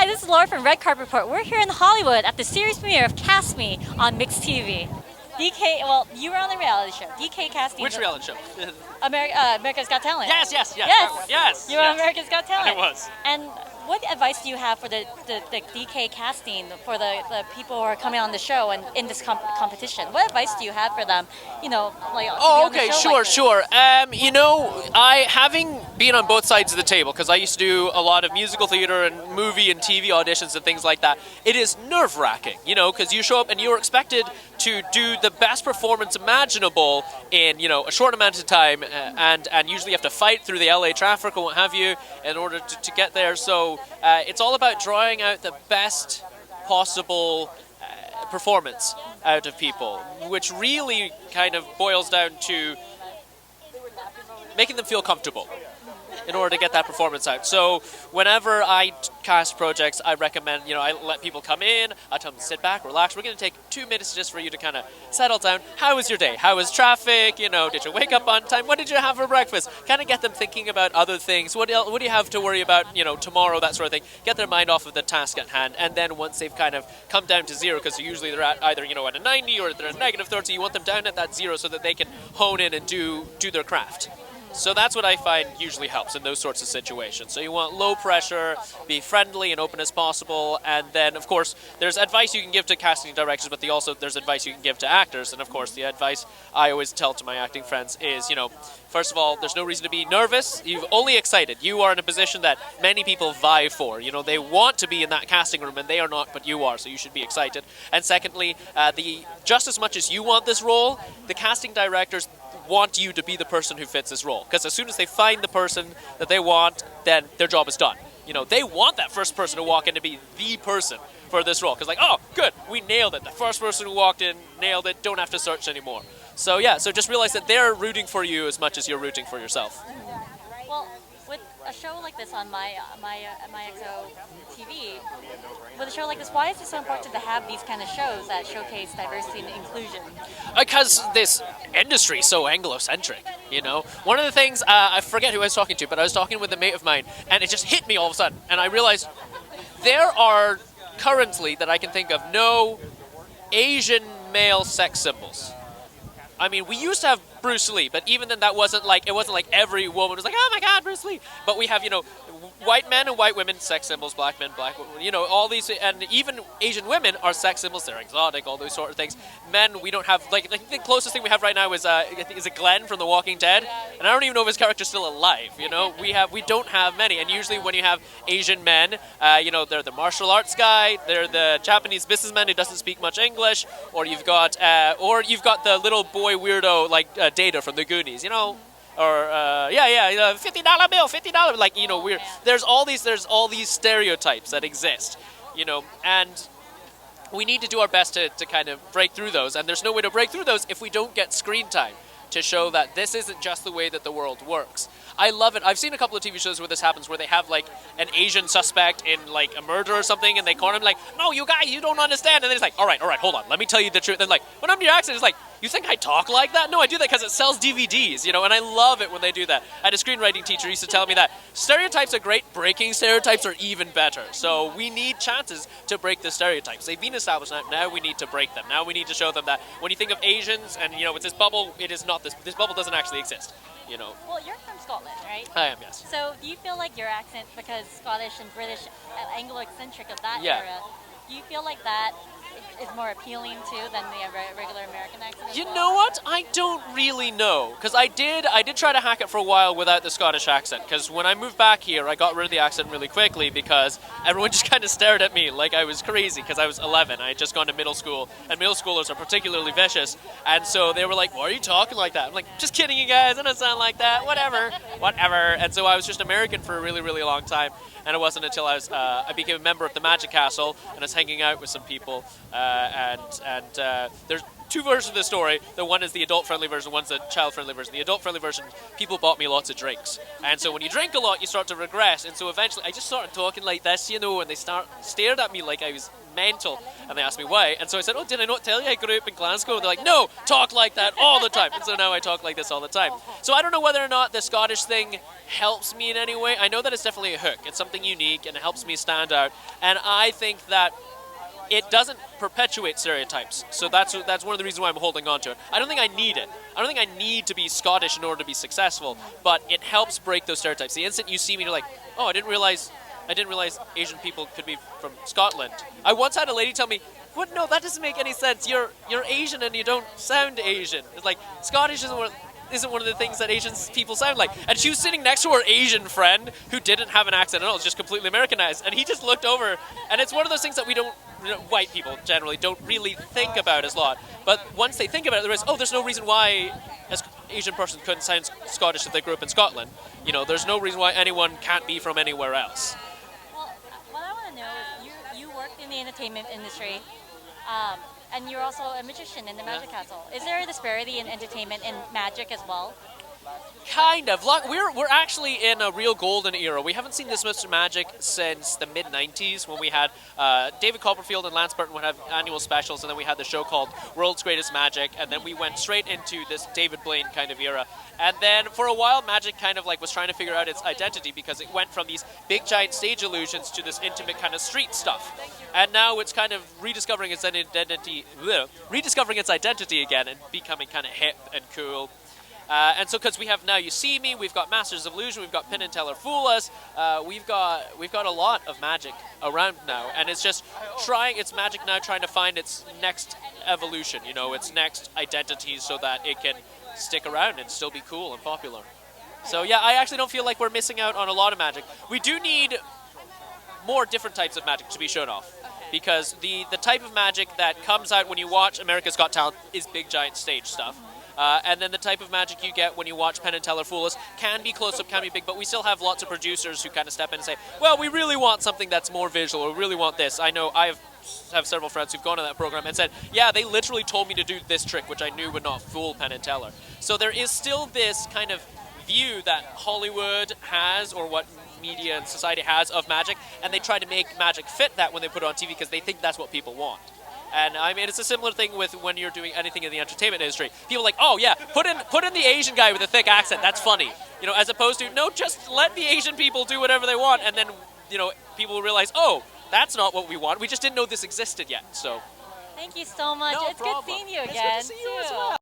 this is Laura from Red Carpet Report. We're here in Hollywood at the series premiere of Cast Me on MYX TV. DK, well, you were on the reality show. DK casting. Which reality show? America's Got Talent. Yes. You were on America's Got Talent. I was. And what advice do you have for the DK casting for the people who are coming on the show and in this competition? What advice do you have for them? You know, like. Oh, okay, sure. You know, I having been on both sides of the table, because I used to do a lot of musical theater and movie and TV auditions and things like that. It is nerve-wracking, you know, because you show up and you're expected to do the best performance imaginable in, you know, a short amount of time, and usually you have to fight through the LA traffic or what have you in order to get there. So it's all about drawing out the best possible performance out of people, which really kind of boils down to making them feel comfortable in order to get that performance out. So whenever I cast projects, I recommend, you know, I let people come in, I tell them to sit back, relax. We're going to take 2 minutes just for you to kind of settle down. How was your day? How was traffic? You know, did you wake up on time? What did you have for breakfast? Kind of get them thinking about other things. What do you have to worry about, you know, tomorrow, that sort of thing. Get their mind off of the task at hand. And then once they've kind of come down to zero, because usually they're at either, you know, at a 90 or they're at negative 30, you want them down at that zero so that they can hone in and do their craft. So that's what I find usually helps in those sorts of situations. So you want low pressure, be friendly and open as possible, and then, of course, there's advice you can give to casting directors, but there's advice you can give to actors. And, of course, the advice I always tell to my acting friends is, you know, first of all, there's no reason to be nervous. You're only excited. You are in a position that many people vie for. You know, they want to be in that casting room, and they are not, but you are, so you should be excited. And secondly, just as much as you want this role, the casting directors want you to be the person who fits this role, because as soon as they find the person that they want, then their job is done. You know, they want that first person to walk in to be the person for this role, because like, oh, good, we nailed it. The first person who walked in nailed it. Don't have to search anymore. So yeah, so just realize that they're rooting for you as much as you're rooting for yourself. Well, with a show like this on MYX TV, with a show like this, why is it so important to have these kind of shows that showcase diversity and inclusion? Because this industry is so Anglo-centric, you know. One of the things, I forget who I was talking to, but I was talking with a mate of mine, and it just hit me all of a sudden, and I realized there are currently, that I can think of, no Asian male sex symbols. I mean, we used to have Bruce Lee, but even then it wasn't like every woman was like, oh my God, Bruce Lee. But we have, you know, white men and white women, sex symbols, black men, black women, you know, all these, and even Asian women are sex symbols, they're exotic, all those sort of things. Men, we don't have, like, the closest thing we have right now is it Glenn from The Walking Dead? And I don't even know if his character's still alive, you know? We don't have many, and usually when you have Asian men, you know, they're the martial arts guy, they're the Japanese businessman who doesn't speak much English, or you've got the little boy weirdo, like, Data from the Goonies, you know? Or $50 bill, $50, like, you know, there's all these stereotypes that exist, you know, and we need to do our best to kind of break through those, and there's no way to break through those if we don't get screen time to show that this isn't just the way that the world works. I love it. I've seen a couple of TV shows where this happens, where they have like an Asian suspect in like a murder or something, and they corner him like, no, you guys, you don't understand. And then it's like, all right, hold on, let me tell you the truth. And like, when I'm to your accent, it's like, you think I talk like that? No, I do that because it sells DVDs, you know, and I love it when they do that. I had a screenwriting teacher who used to tell me that stereotypes are great, breaking stereotypes are even better. So we need chances to break the stereotypes. They've been established now we need to break them. Now we need to show them that when you think of Asians and, you know, it's this bubble, it is not this bubble doesn't actually exist, you know. Well, you're from Scotland, right? I am, yes. So do you feel like your accent, because Scottish and British, Anglo-eccentric of that Yeah. era, do you feel like that is more appealing to than the regular American accent? You know what? I don't really know, because I did try to hack it for a while without the Scottish accent, because when I moved back here, I got rid of the accent really quickly because everyone just kind of stared at me like I was crazy, because I was 11. I had just gone to middle school, and middle schoolers are particularly vicious, and so they were like, why are you talking like that? I'm like, just kidding, you guys, I don't sound like that, whatever. And so I was just American for a really, really long time. And it wasn't until I became a member of the Magic Castle and I was hanging out with some people, and there's two versions of the story. The one is the adult-friendly version, one's the child-friendly version. The adult-friendly version, people bought me lots of drinks. And so when you drink a lot, you start to regress. And so eventually, I just started talking like this, you know, and they stared at me like I was mental. And they asked me why. And so I said, oh, did I not tell you I grew up in Glasgow? And they're like, no, talk like that all the time. And so now I talk like this all the time. So I don't know whether or not the Scottish thing helps me in any way. I know that it's definitely a hook. It's something unique and it helps me stand out. And I think that it doesn't perpetuate stereotypes. So that's one of the reasons why I'm holding on to it. I don't think I need it. I don't think I need to be Scottish in order to be successful, but it helps break those stereotypes. The instant you see me, you're like, oh, I didn't realize Asian people could be from Scotland. I once had a lady tell me, what? No, that doesn't make any sense. You're Asian and you don't sound Asian. It's like, Scottish isn't one of the things that Asian people sound like. And she was sitting next to her Asian friend who didn't have an accent at all. It was just completely Americanized. And he just looked over, and it's one of those things that we don't, white people generally don't really think about as a lot. But once they think about it, there's no reason why an Asian person couldn't sound Scottish if they grew up in Scotland. You know, there's no reason why anyone can't be from anywhere else. Well, what I want to know is you worked in the entertainment industry, and you're also a magician in the Magic Castle. Is there a disparity in entertainment and magic as well? Kind of. We're actually in a real golden era. We haven't seen this much magic since the mid-90s when we had David Copperfield and Lance Burton would have annual specials, and then we had the show called World's Greatest Magic, and then we went straight into this David Blaine kind of era. And then for a while, magic kind of like was trying to figure out its identity because it went from these big giant stage illusions to this intimate kind of street stuff. And now it's kind of rediscovering its identity again and becoming kind of hip and cool. And so, because we have Now You See Me, we've got Masters of Illusion, we've got Penn and Teller Fool Us, we've got a lot of magic around now, and it's just it's magic now trying to find its next evolution, you know, its next identity, so that it can stick around and still be cool and popular. So yeah, I actually don't feel like we're missing out on a lot of magic. We do need more different types of magic to be shown off. Because the type of magic that comes out when you watch America's Got Talent is big giant stage stuff. And then the type of magic you get when you watch Penn and Teller Fool Us can be close-up, can be big, but we still have lots of producers who kind of step in and say, well, we really want something that's more visual, or we really want this. I know I have several friends who've gone to that program and said, yeah, they literally told me to do this trick, which I knew would not fool Penn and Teller. So there is still this kind of view that Hollywood has, or what media and society has of magic, and they try to make magic fit that when they put it on TV because they think that's what people want. And I mean, it's a similar thing with when you're doing anything in the entertainment industry. People are like, oh yeah, put in the Asian guy with a thick accent. That's funny, you know, as opposed to no, just let the Asian people do whatever they want, and then people will realize, oh, that's not what we want. We just didn't know this existed yet. So, thank you so much. No it's problem. good seeing you again. It's good to see you as well.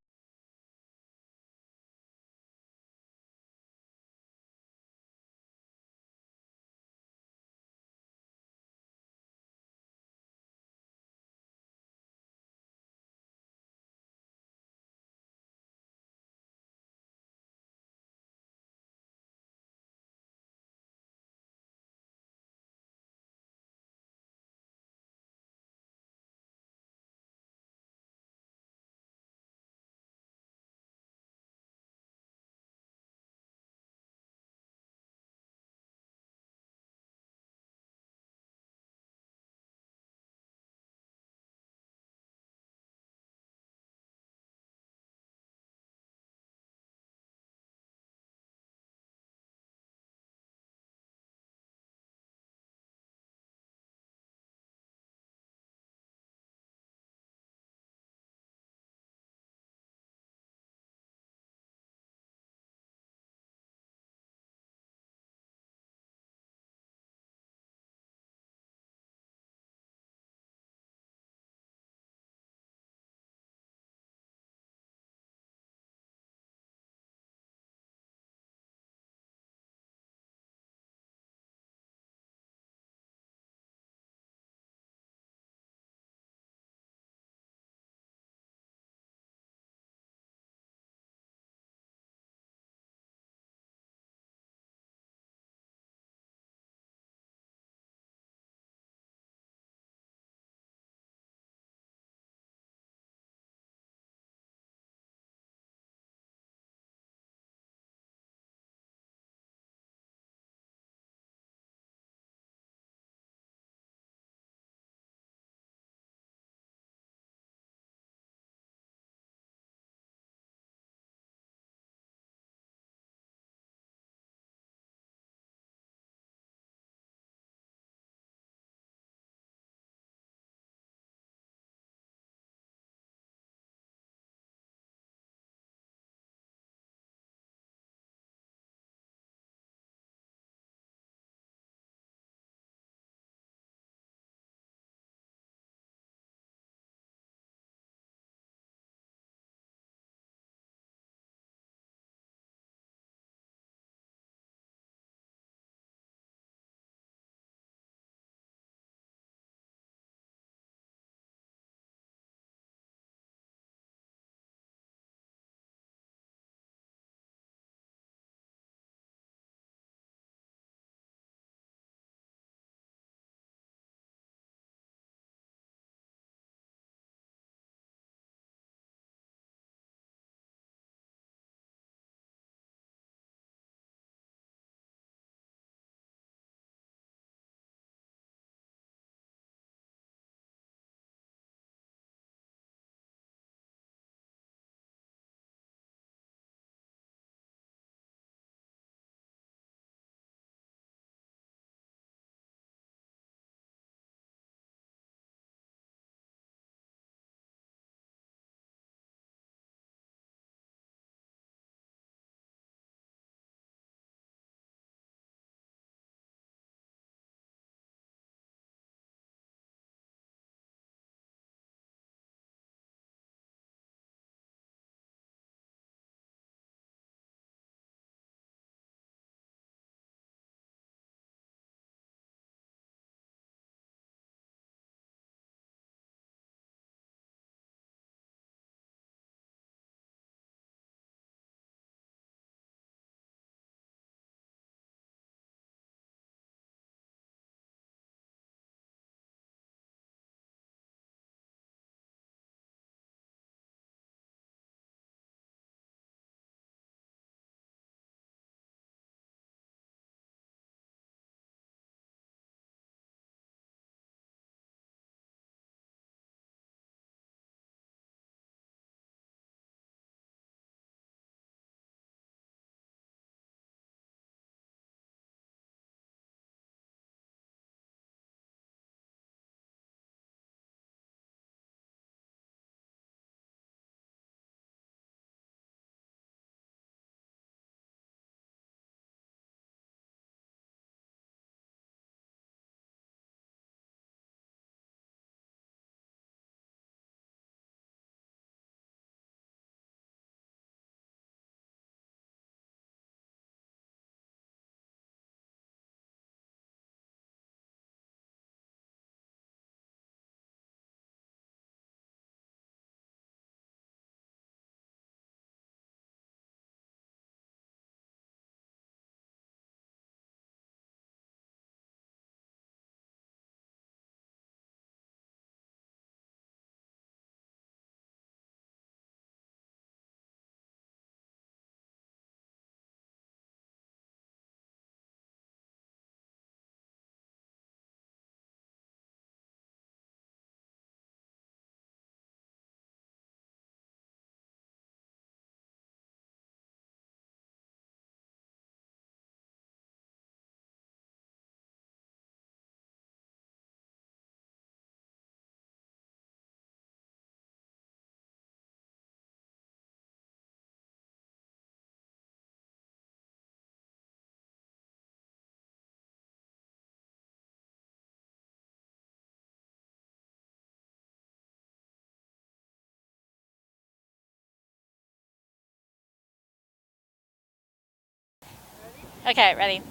Okay, ready.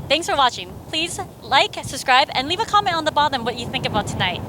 Thanks for watching. Please like, subscribe, and leave a comment on the bottom what you think about tonight.